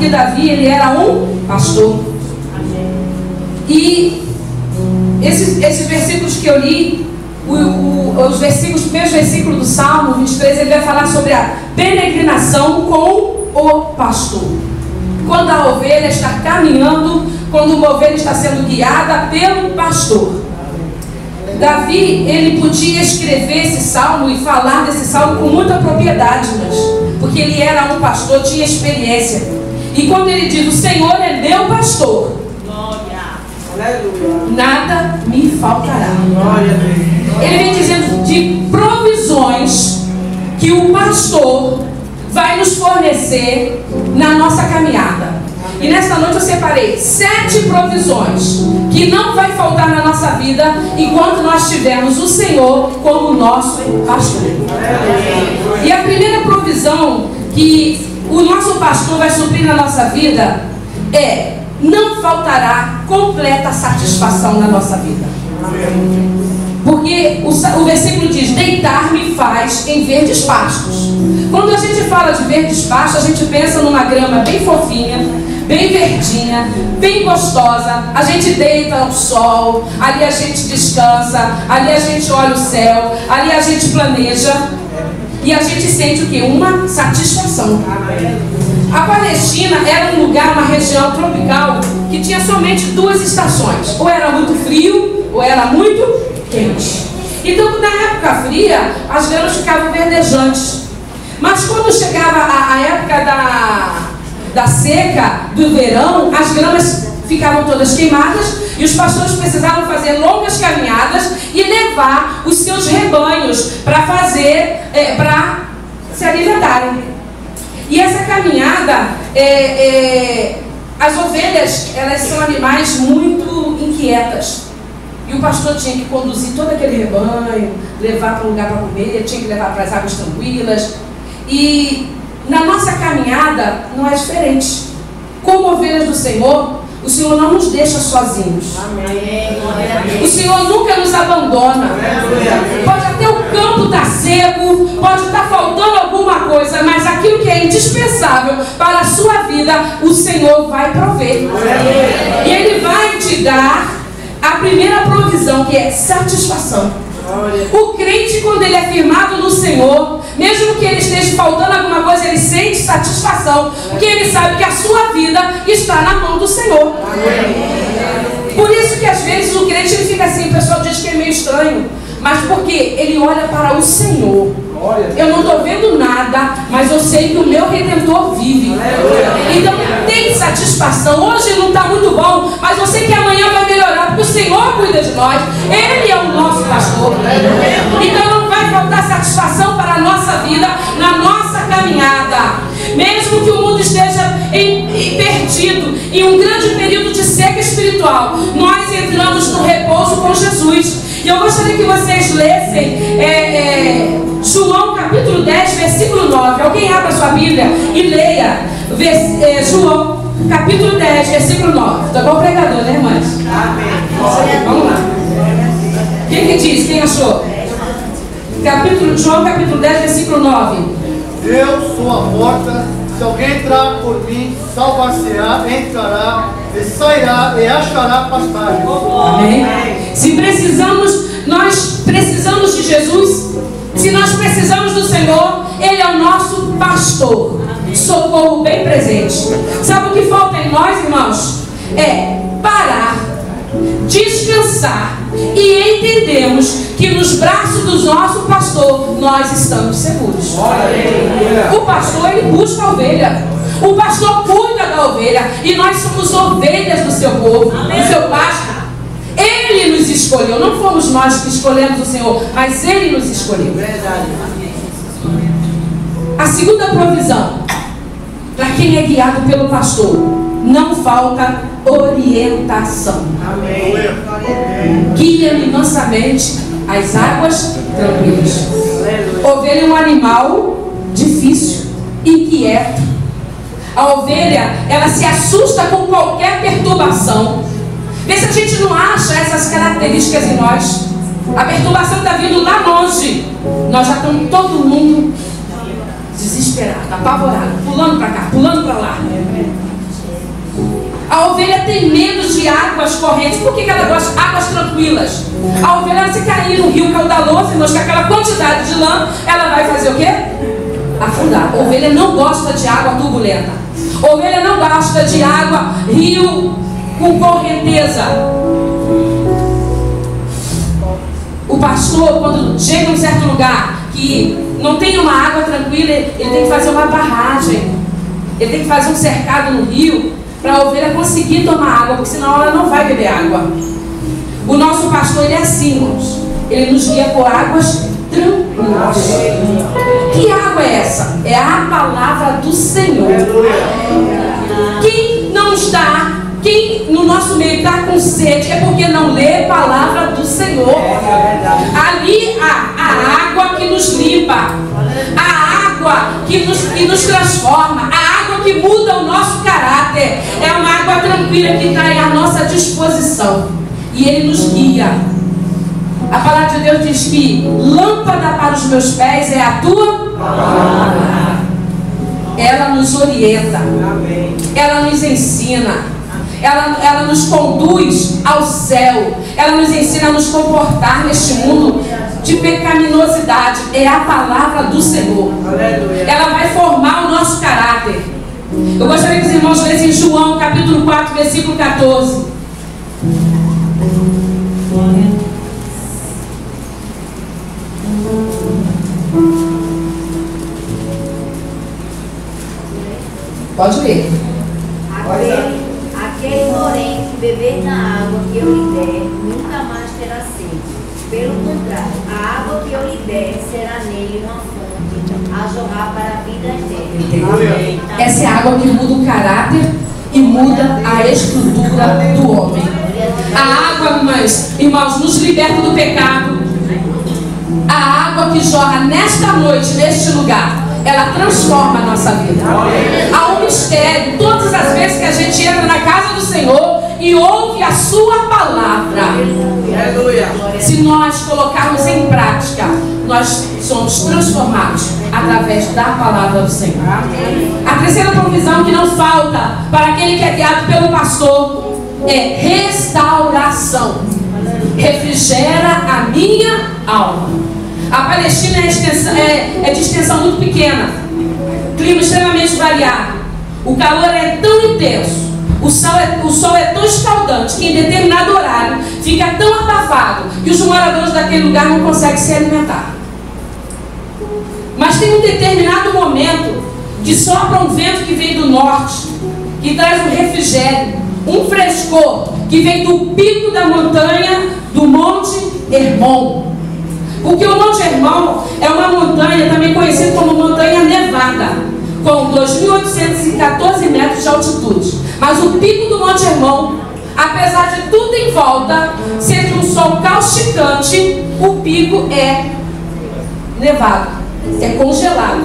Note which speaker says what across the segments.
Speaker 1: que Davi, ele era um pastor. E esses versículos que eu li, os primeiros versículos do Salmo 23, ele vai falar sobre a peregrinação com o pastor. Quando a ovelha está caminhando, quando uma ovelha está sendo guiada pelo pastor. Davi, ele podia escrever esse salmo e falar desse salmo com muita propriedade, porque ele era um pastor, tinha experiência. E quando ele diz, o Senhor é meu pastor, nada me faltará. Ele vem dizendo de provisões que o pastor vai nos fornecer na nossa caminhada. E nesta noite eu separei 7 provisões que não vai faltar na nossa vida enquanto nós tivermos o Senhor como nosso pastor. E a primeira provisão que o nosso pastor vai suprir na nossa vida é: não faltará completa satisfação na nossa vida. Porque o versículo diz, deitar-me faz em verdes pastos. Quando a gente fala de verdes pastos, a gente pensa numa grama bem fofinha, bem verdinha, bem gostosa. A gente deita ao sol, ali a gente descansa, ali a gente olha o céu, ali a gente planeja e a gente sente o quê? Uma satisfação. A Palestina era um lugar, uma região tropical que tinha somente 2 estações. Ou era muito frio, ou era muito quente. Então, na época fria, as gramas ficavam verdejantes. Mas quando chegava a época da seca, do verão, as gramas ficavam todas queimadas e os pastores precisavam fazer longas caminhadas e levar os seus rebanhos para se alimentarem. E essa caminhada, as ovelhas, elas são animais muito inquietas. E o pastor tinha que conduzir todo aquele rebanho, levar para um lugar para comer, tinha que levar para as águas tranquilas. E na nossa caminhada não é diferente. Como ovelhas do Senhor, o Senhor não nos deixa sozinhos. Amém. O Senhor nunca nos abandona. Pode até o campo estar seco, pode estar faltando alguma coisa, mas aquilo que é indispensável para a sua vida, o Senhor vai prover. E Ele vai te dar a primeira provisão, que é satisfação. O crente, quando ele é firmado no Senhor, mesmo que ele esteja faltando alguma coisa, ele sente satisfação, porque ele sabe que a sua vida está na mão do Senhor. Por isso que às vezes o crente ele fica assim, o pessoal diz que é meio estranho, mas porque ele olha para o Senhor. Eu não estou vendo nada, mas eu sei que o meu Redentor vive. Então tem satisfação. Hoje não está muito bom, mas eu sei que amanhã vai melhorar, porque o Senhor cuida de nós. Ele é o nosso pastor. Então não vai faltar satisfação para a nossa vida, na nossa caminhada. Mesmo que o mundo esteja perdido, em um grande período de seca espiritual, nós entramos no repouso com Jesus. E eu gostaria que vocês lessem João capítulo 10, versículo 9. Alguém abra sua Bíblia e leia João capítulo 10, versículo 9. Está bom pregador, né, irmãs? Amém. Vamos lá. Quem que diz? Quem achou? João capítulo 10, versículo 9.
Speaker 2: Eu sou a porta. Se alguém entrar por mim, salvar-se-á, entrará e sairá e achará pastagem.
Speaker 1: Amém. Se nós precisamos de Jesus. Se nós precisamos do Senhor, Ele é o nosso pastor. Socorro bem presente. Sabe o que falta em nós, irmãos? É parar, descansar e entendemos que nos braços do nosso pastor nós estamos seguros. O pastor, ele busca a ovelha. O pastor cuida da ovelha. E nós somos ovelhas do seu povo, do seu pasto. Ele nos escolheu. Não fomos nós que escolhemos o Senhor, mas Ele nos escolheu. A segunda provisão, para quem é guiado pelo pastor, não falta orientação. Guia-me mansamente às águas tranquilas. Ovelha é um animal difícil, inquieto. A ovelha, ela se assusta com qualquer perturbação. Vê se a gente não acha essas características em nós. A perturbação está vindo lá longe. Nós já estamos todo mundo desesperado, apavorado, pulando para cá, pulando para lá. A ovelha tem medo de águas correntes. Por que ela gosta de águas tranquilas? A ovelha, se cair no rio caudaloso, irmãos, com aquela quantidade de lã, ela vai fazer o quê? Afundar. A ovelha não gosta de água turbulenta. A ovelha não gosta de água, rio com correnteza. O pastor, quando chega em um certo lugar que não tem uma água tranquila, ele tem que fazer uma barragem. Ele tem que fazer um cercado no rio para a ovelha conseguir tomar água, porque senão ela não vai beber água. O nosso pastor, ele é assim, irmãos. Ele nos guia por águas tranquilas. Que água é essa? É a palavra do Senhor. Quem não está, quem no nosso meio está com sede, é porque não lê a palavra do Senhor. Ali a água que nos limpa, a água que nos transforma, a água que muda o nosso caráter, é uma água tranquila que está à nossa disposição. E Ele nos guia. A palavra de Deus diz que lâmpada para os meus pés é a tua palavra. Ela nos orienta, ela nos ensina, ela nos conduz ao céu, ela nos ensina a nos comportar neste mundo de pecaminosidade. É a palavra do Senhor. Ela vai formar o nosso caráter. Eu gostaria que os irmãos lessem João capítulo 4, versículo 14. Pode ler.
Speaker 3: Aquele, porém, que beber na água que eu lhe der, nunca mais terá sede. Pelo contrário, a água que eu lhe der será nele uma fonte a jorrar para a vida eterna.
Speaker 1: Essa é a água que muda o caráter e muda a estrutura do homem. A água, irmãos, nos liberta do pecado. A água que jorra nesta noite, neste lugar, ela transforma a nossa vida. Há um mistério. Todas as vezes que a gente entra na casa do Senhor e ouve a sua palavra, se nós colocarmos em prática, nós somos transformados através da palavra do Senhor. A terceira provisão que não falta para aquele que é guiado pelo pastor é restauração. Refrigera a minha alma. A Palestina é de extensão muito pequena, clima extremamente variado, o calor é tão intenso, o sol é tão escaldante que em determinado horário fica tão abafado que os moradores daquele lugar não conseguem se alimentar. Mas tem um determinado momento que sopra um vento que vem do norte, que traz um refrigério, um frescor, que vem do pico da montanha do Monte Hermon. Porque o Monte Hermon é uma montanha também conhecida como montanha nevada, com 2.814 metros de altitude. Mas o pico do Monte Hermon, apesar de tudo em volta ser de um sol causticante, o pico é nevado, é congelado.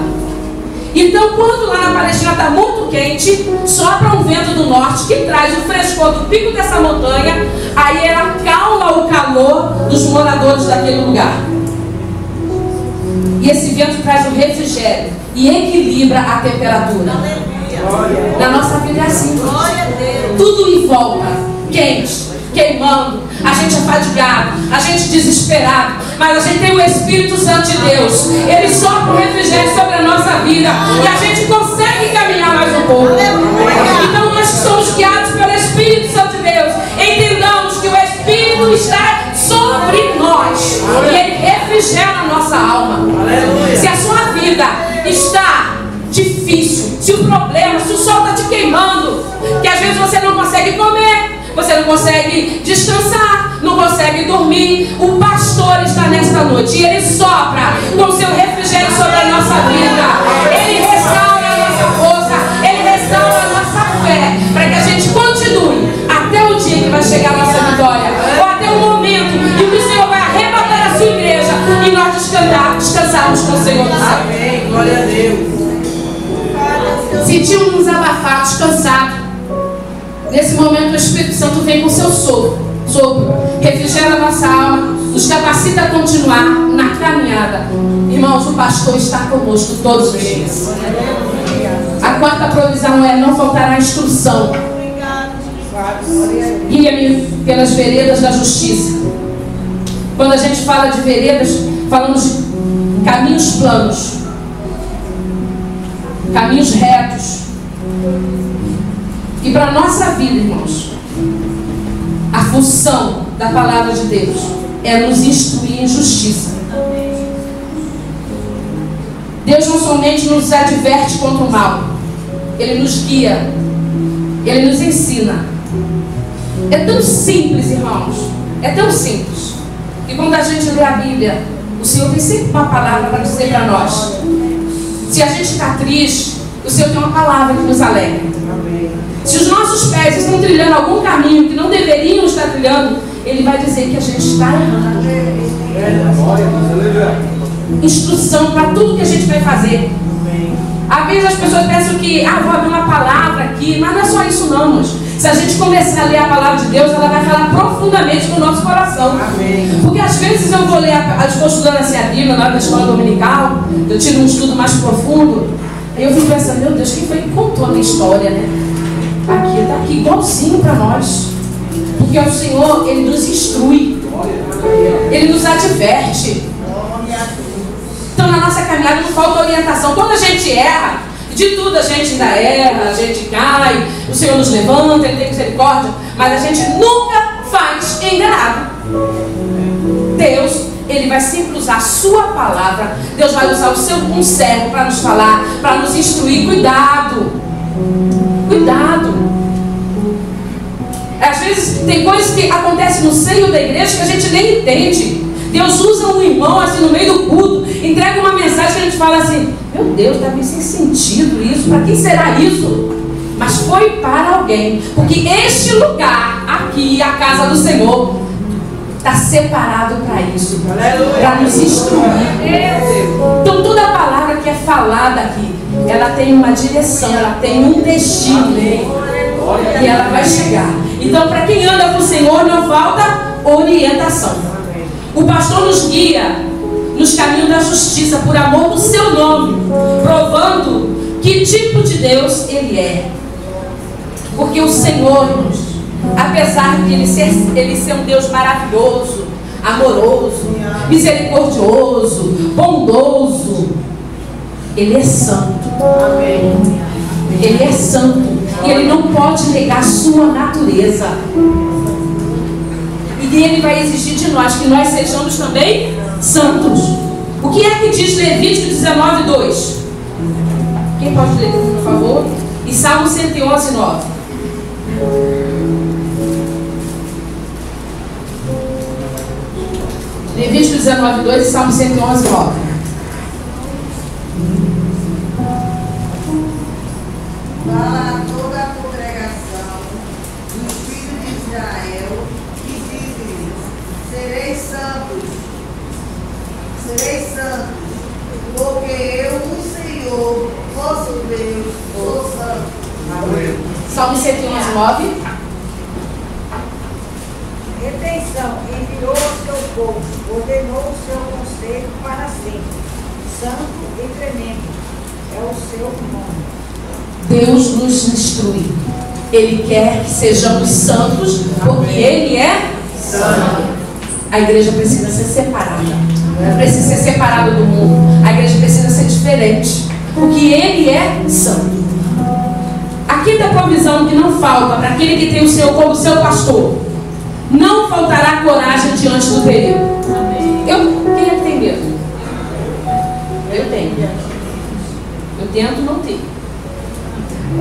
Speaker 1: Então, quando lá na Palestina está muito quente, sopra um vento do norte que traz o frescor do pico dessa montanha, aí ela calma o calor dos moradores daquele lugar. E esse vento traz um refrigério e equilibra a temperatura. Na nossa vida é assim. Tudo em volta, quente, queimando, a gente é fadigado, a gente desesperado, mas a gente tem o Espírito Santo de Deus. Ele sopra o refrigério sobre a nossa vida e a gente consegue caminhar mais um pouco. Então nós que somos guiados pelo Espírito Santo de Deus, entendamos que o Espírito está sobre nós e Ele refrigera a nossa alma. Se a sua vida está difícil, se o problema, se o sol está te queimando, que às vezes você não consegue comer, você não consegue descansar, não consegue dormir, o pastor está nesta noite e ele sopra com o seu refrigério sobre a nossa vida. Ele restaura a nossa força, ele restaura a nossa fé, para que a gente continue até o dia que vai chegar a nossa vitória, ou até o momento em que o Senhor vai arrebatar a sua igreja e nós descansarmos com o Senhor do céu.
Speaker 4: Amém, glória a Deus.
Speaker 1: Sentimos-nos abafados, cansados. Nesse momento o Espírito Santo vem com seu sopro, refrigera a nossa alma, nos capacita a continuar na caminhada. Irmãos, o pastor está conosco todos os dias. A quarta provisão é: não faltará instrução. Guia-me pelas veredas da justiça. Quando a gente fala de veredas, falamos de caminhos planos, caminhos retos. E para a nossa vida, irmãos, a função da palavra de Deus é nos instruir em justiça. Deus não somente nos adverte contra o mal, Ele nos guia, Ele nos ensina. É tão simples, irmãos, é tão simples. E quando a gente lê a Bíblia, o Senhor tem sempre uma palavra para dizer para nós. Se a gente está triste, o Senhor tem uma palavra que nos alegra. Se os nossos pés estão trilhando algum caminho que não deveriam estar trilhando, Ele vai dizer que a gente está errando. Instrução para tudo que a gente vai fazer. Às vezes as pessoas pensam que vou abrir uma palavra aqui, mas não é só isso não, irmãos. Se a gente começar a ler a palavra de Deus, ela vai falar profundamente no nosso coração. Porque às vezes eu vou ler, estou estudando assim a Bíblia lá na escola dominical, eu tiro um estudo mais profundo, aí eu fico pensando, meu Deus, quem foi que contou a minha história, né? Está aqui igualzinho para nós. Porque o Senhor, Ele nos instrui, Ele nos adverte. Então na nossa caminhada não falta orientação. Quando a gente erra, de tudo a gente ainda erra, a gente cai, o Senhor nos levanta, Ele tem misericórdia, mas a gente nunca faz enganado. Deus, Ele vai sempre usar a sua palavra. Deus vai usar um servo para nos falar, para nos instruir. Cuidado, cuidado. Às vezes tem coisas que acontecem no seio da igreja que a gente nem entende. Deus usa um irmão assim no meio do culto, entrega uma mensagem que a gente fala assim, meu Deus, está meio sem sentido isso, para quem será isso? Mas foi para alguém, porque este lugar aqui, a casa do Senhor, está separado para isso, para nos instruir. Então toda a palavra que é falada aqui, ela tem uma direção, ela tem um destino, e ela vai chegar. Então para quem anda com o Senhor não falta orientação. O pastor nos guia nos caminhos da justiça por amor do seu nome, provando que tipo de Deus Ele é. Porque o Senhor, apesar de Ele ser um Deus maravilhoso, amoroso, misericordioso, bondoso, Ele é santo. Ele é santo. E Ele não pode negar a sua natureza. E Ele vai exigir de nós que nós sejamos também santos. O que é que diz Levítico 19:2? Quem pode ler, por favor? E Salmo 111:9. Levítico 19:2 e Salmo 111:9.
Speaker 4: Fala a toda a congregação dos filhos de Israel e diz-lhes: sereis santos, porque eu, o Senhor, vosso Deus, sou santo.
Speaker 1: Salmo 111:9.
Speaker 5: Retenção, enviou o seu povo, ordenou o seu conselho para sempre. Santo e tremendo é o seu nome.
Speaker 1: Deus nos instrui. Ele quer que sejamos santos, porque Ele é santo. A igreja precisa ser separada. Não precisa ser separada do mundo. A igreja precisa ser diferente, porque Ele é santo. A quinta provisão que não falta para aquele que tem o Senhor como seu pastor: não faltará coragem diante do perigo. Quem é que tem medo? Eu tenho. Eu tento não ter.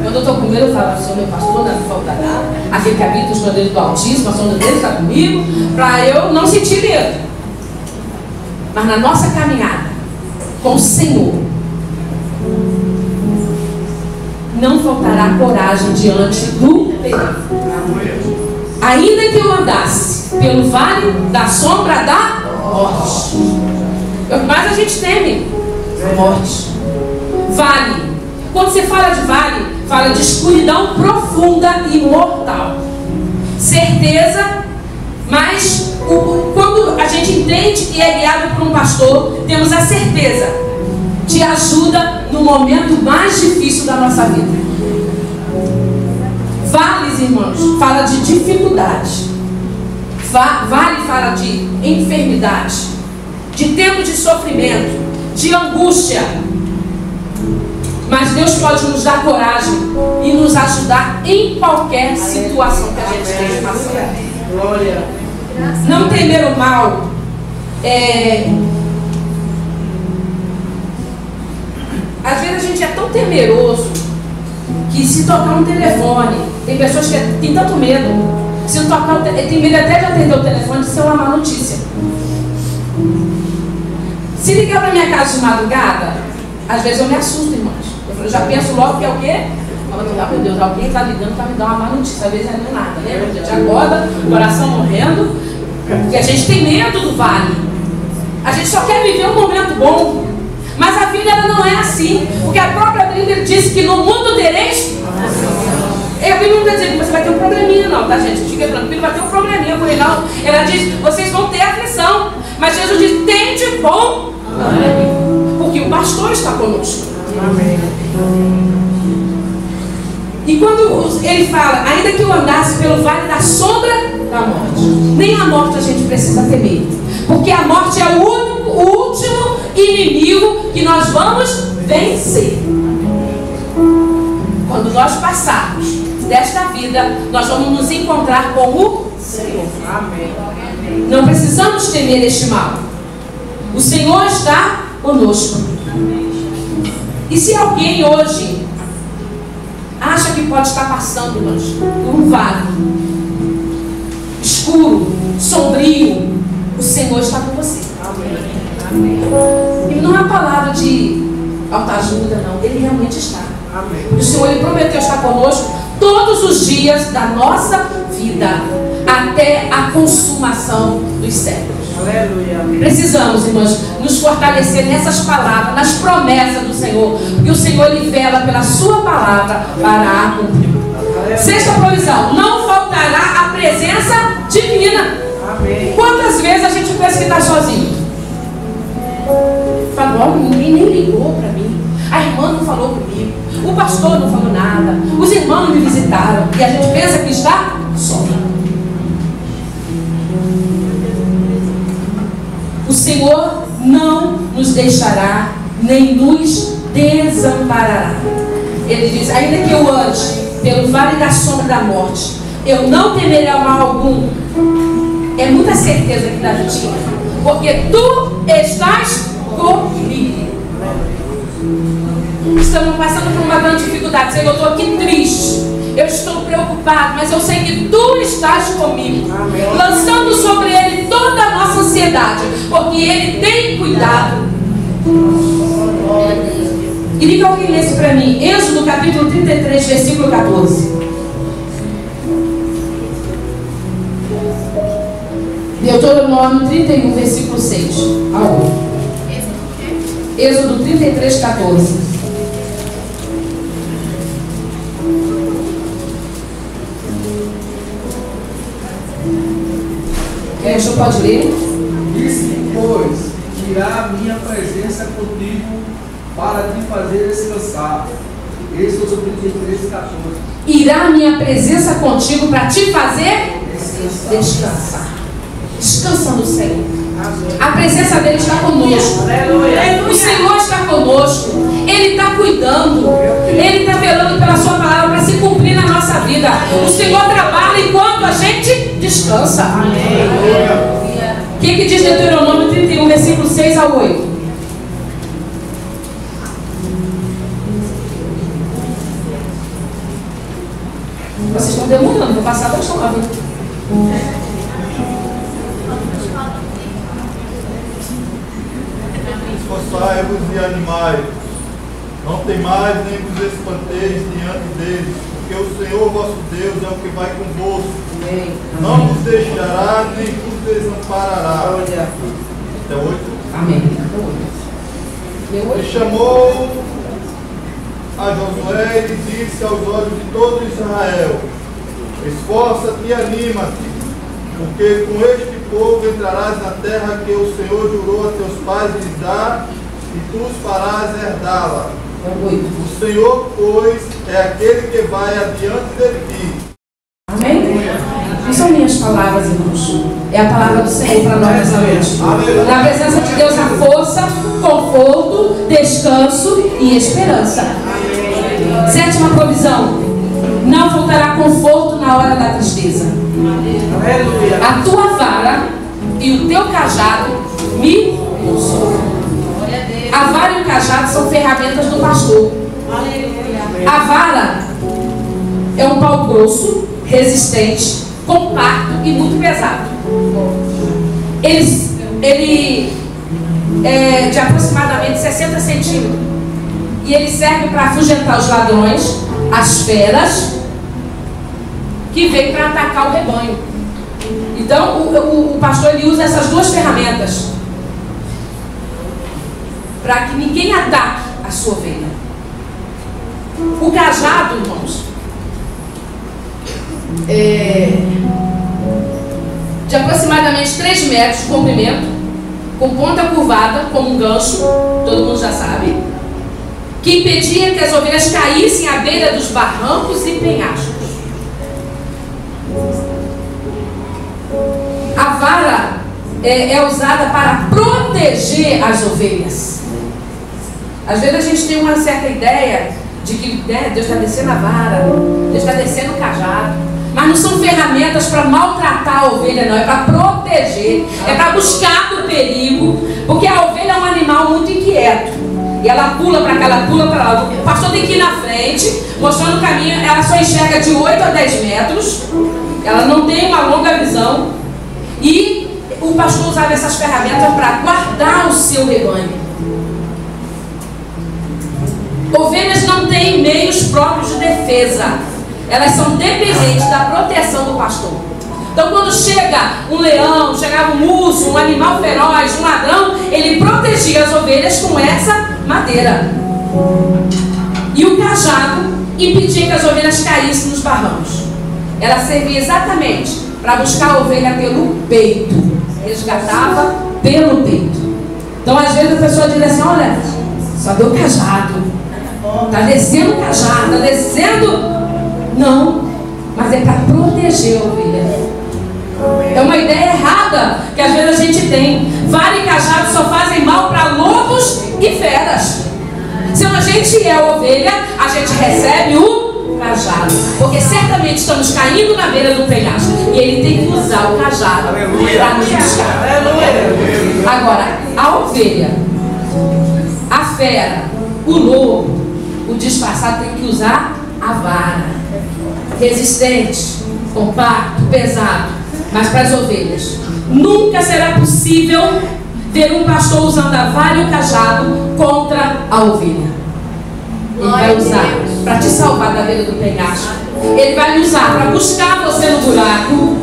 Speaker 1: Quando eu estou com medo, eu falo: Senhor, meu pastor, não me faltará. Aquele que habita os poderes do Altíssimo, a sombra dele está comigo, para eu não sentir medo. Mas na nossa caminhada com o Senhor, não faltará coragem diante do perigo. Ainda que eu andasse pelo vale da sombra da morte. É o que mais a gente teme: a morte. Vale. Quando você fala de vale, fala de escuridão profunda e mortal. Certeza, mas quando a gente entende que é guiado por um pastor, temos a certeza de ajuda no momento mais difícil da nossa vida. Vales, irmãos, fala de dificuldade. Vale fala de enfermidade, de tempo de sofrimento, de angústia. Mas Deus pode nos dar coragem e nos ajudar em qualquer situação que a gente esteja passando.
Speaker 6: Glória.
Speaker 1: Não temer o mal. Às vezes a gente é tão temeroso que se tocar um telefone, tem pessoas que têm tanto medo, se não tocar, tem medo até de atender o telefone de ser uma má notícia. Se ligar para minha casa de madrugada, às vezes eu me assusto, irmãos. Eu já penso logo que é o quê? Meu Deus, alguém está ligando para me dar uma má notícia. Às vezes não é nada, né? A gente acorda, o coração morrendo, porque a gente tem medo do vale. A gente só quer viver um momento bom. Mas a vida ela não é assim. Porque a própria Bíblia disse que no mundo tereis. A Bíblia não está dizendo que você vai ter um probleminha, não, tá, gente? Fica tranquilo, vai ter um probleminha com ele, não. Ela diz, vocês vão ter aflição. Mas Jesus diz, tende bom. Porque o pastor está conosco.
Speaker 6: Amém.
Speaker 1: E quando ele fala, ainda que eu andasse pelo vale da sombra da morte, nem a morte a gente precisa temer. Porque a morte é o último inimigo que nós vamos vencer. Quando nós passarmos desta vida, nós vamos nos encontrar com o Senhor.
Speaker 6: Amém.
Speaker 1: Não precisamos temer este mal. O Senhor está conosco. E se alguém hoje acha que pode estar passando, irmãos, por um vale escuro, sombrio, o Senhor está com você.
Speaker 6: Amém.
Speaker 1: E não é uma palavra de autoajuda, não. Ele realmente está.
Speaker 6: Amém.
Speaker 1: O Senhor, Ele prometeu estar conosco todos os dias da nossa vida, até a consumação dos séculos.
Speaker 6: Aleluia.
Speaker 1: Precisamos, irmãos, nos fortalecer nessas palavras, nas promessas do Senhor, porque o Senhor, Ele vela pela sua palavra para a cumprir. Sexta provisão, não faltará a presença divina.
Speaker 6: Amém.
Speaker 1: Quantas vezes a gente pensa que está sozinho? Fala, olha, ninguém nem ligou para mim, a irmã não falou comigo, o pastor não falou nada, os irmãos não me visitaram, e a gente pensa que está só. O Senhor não nos deixará, nem nos desamparará. Ele diz, ainda que eu ande pelo vale da sombra da morte, eu não temerei mal algum. É muita certeza que Davi tinha, porque tu estás comigo. Estamos passando por uma grande dificuldade. Senhor, eu estou aqui triste, eu estou preocupado, mas eu sei que tu estás comigo.
Speaker 6: Amém.
Speaker 1: Lançando sobre ele toda a nossa ansiedade, porque ele tem cuidado. Queria que alguém lesse para mim Êxodo capítulo 33, versículo 14. Deuteronômio 31, versículo 6 ao 8. Êxodo 33, 14. O senhor pode ler?
Speaker 7: Disse, pois, irá a minha presença contigo para te fazer descansar. Êxodo 33, 14.
Speaker 1: Irá a minha presença contigo para te fazer descansar. Descansa no Senhor. A presença dele está conosco. O Senhor está conosco. Ele está cuidando. Ele está velando pela sua palavra para se cumprir na nossa vida. O Senhor trabalha enquanto a gente descansa. O que diz Deuteronômio 31, versículo 6 ao 8? Vocês estão demorando, vou passar para chamar.
Speaker 8: Esforçai-vos e animai, não temais nem vos espanteis diante deles, porque o Senhor vosso Deus é o que vai convosco.
Speaker 6: Amém.
Speaker 8: Não vos deixará nem vos desamparará. Até 8.
Speaker 1: Amém.
Speaker 8: E chamou a Josué e lhe disse aos olhos de todo Israel: esforça-te e anima-te, porque com este povo entrarás na terra que o Senhor jurou a teus pais lhes dar, e tu os farás herdá-la. O Senhor, pois, é aquele que vai adiante de ti.
Speaker 1: Não são minhas palavras, irmãos. É a palavra do Senhor para nós nessa noite. Na presença de Deus há força, conforto, descanso e esperança. Sétima provisão: não faltará conforto na hora da tristeza. A tua vara e o teu cajado me consolam. A vara e o cajado são ferramentas do pastor. A vara é um pau grosso, resistente, compacto e muito pesado. Ele é de aproximadamente 60 centímetros. E ele serve para afugentar os ladrões, as feras que vêm para atacar o rebanho. Então o pastor ele usa essas duas ferramentas para que ninguém ataque a sua ovelha. O cajado, irmãos, de aproximadamente 3 metros de comprimento, com ponta curvada, como um gancho, todo mundo já sabe, que impedia que as ovelhas caíssem à beira dos barrancos e penhascos. A vara é usada para proteger as ovelhas. Às vezes a gente tem uma certa ideia de que Deus está descendo a vara, Deus está descendo o cajado, mas não são ferramentas para maltratar a ovelha, não, é para proteger, é para buscar do perigo, porque a ovelha é um animal muito inquieto, e ela pula para cá, ela pula para lá. O pastor tem que ir na frente, mostrando o caminho. Ela só enxerga de 8 a 10 metros, ela não tem uma longa visão, e o pastor usava essas ferramentas para guardar o seu rebanho. Ovelhas não têm meios próprios de defesa, elas são dependentes da proteção do pastor. Então quando chega um leão, chegava um urso, um animal feroz, um ladrão, ele protegia as ovelhas com essa madeira. E o cajado impedia que as ovelhas caíssem nos barrancos. Ela servia exatamente para buscar a ovelha pelo peito, resgatava pelo peito. Então às vezes a pessoa diz assim: olha, só deu cajado, está descendo o cajado, está descendo. Não, mas é para proteger a ovelha. É uma ideia errada que às vezes a gente tem. Vara e cajado só fazem mal para lobos e feras. Se a gente é ovelha, a gente recebe o cajado, porque certamente estamos caindo na beira do penhasco e ele tem que usar o cajado para nos buscar. Agora, a ovelha, a fera, o lobo, o disfarçado tem que usar a vara. Resistente, compacto, pesado. Mas para as ovelhas nunca será possível ver um pastor usando a vara e o cajado contra a ovelha. Ele vai usar para te salvar da beira do penhasco. Ele vai usar para buscar você no buraco.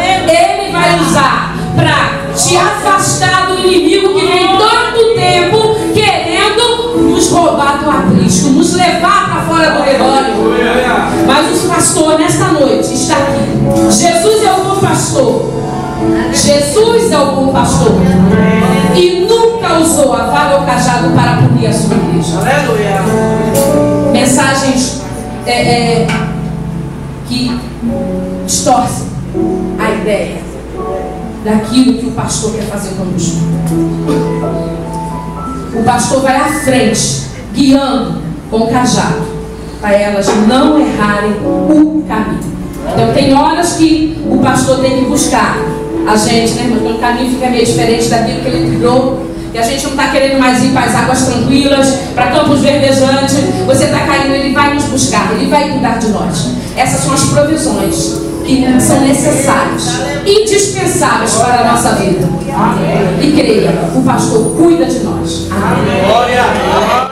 Speaker 1: Ele vai usar para te afastar do inimigo que vem tanto tempo querendo nos roubar do aprisco, nos levar para fora do rebanho. Mas o pastor nesta noite está aqui. Jesus é o bom pastor. Jesus é o bom pastor. E nunca usou a vara ou o cajado para punir a sua igreja. Aleluia. Mensagens que distorcem a ideia daquilo que o pastor quer fazer conosco. O pastor vai à frente, guiando com o cajado, para elas não errarem o caminho. Então tem horas que o pastor tem que buscar a gente, né, irmão? Então o caminho fica meio diferente daquilo que ele trilhou, e a gente não está querendo mais ir para as águas tranquilas, para campos verdejantes. Você está caindo, ele vai nos buscar, ele vai cuidar de nós. Essas são as provisões que são necessárias, indispensáveis para a nossa vida. E creia, o pastor cuida de nós. Amém.